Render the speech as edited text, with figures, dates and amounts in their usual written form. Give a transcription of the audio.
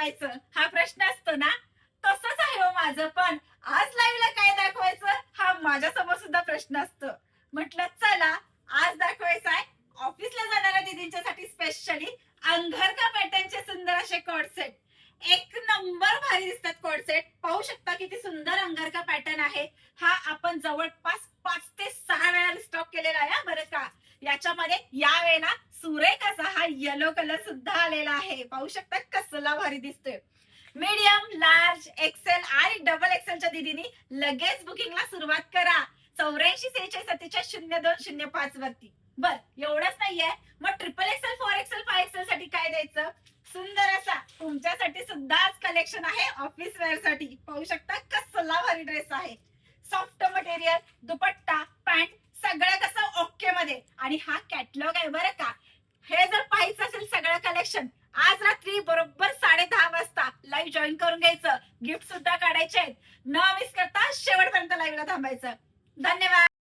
दाखवायचं हा प्रश्न असतो ना, तसंच आहे हो माझं पण. आज लाईव्हला काय दाखवायचं हा माझ्यासमोर सुद्धा प्रश्न असतो. म्हटलं चला आज दाखवायचं आहे ऑफिसला जाणाऱ्या दीदींच्यासाठी स्पेशली अंगरखा पॅटर्नचे सुंदर असे कॉर्ड सेट. एक नंबर भारी दिसतात कॉर्ड सेट. पाहू शकता किती सुंदर अंगरखा पॅटर्न आहे. हा आपण जवळपास 5 ते 6 वेळा स्टॉक केलेला आहे बरं का. याच्यामध्ये यावेळेला सुरेख असा हा येलो कलर सुद्धा आलेला आहे. पाहू शकता कसला भारी दिसतोय. मीडियम, लार्ज, एक्सेल आणि डबल एक्सेलच्या दीदींनी लगेच बुकिंगला सुरुवात करा 8446470205 वरती. बर एवढंच नाहीये, मग ट्रिपल एक्सेल, 4 एक्सेल, 5 एक्सेल साठी काय द्यायचं? सुंदर असा तुमच्यासाठी सुद्धा आज कलेक्शन आहे ऑफिस वेअर साठी. पाहू शकता कसला भारी ड्रेस आहे. सॉफ्ट मटेरियल, दुपट्टा, पॅन्ट सगळं कसं ओके मध्ये. आणि हा कॅटलॉग आहे बरं का. हे जर पाहायचं असेल सगळं कलेक्शन आज रात्री बरोबर 10:30 वाजता लाईव्ह जॉईन करून घ्यायचं. गिफ्ट सुद्धा काढायचे आहेत. न मिस करता शेवटपर्यंत लाईव्हला थांबायचं. धन्यवाद.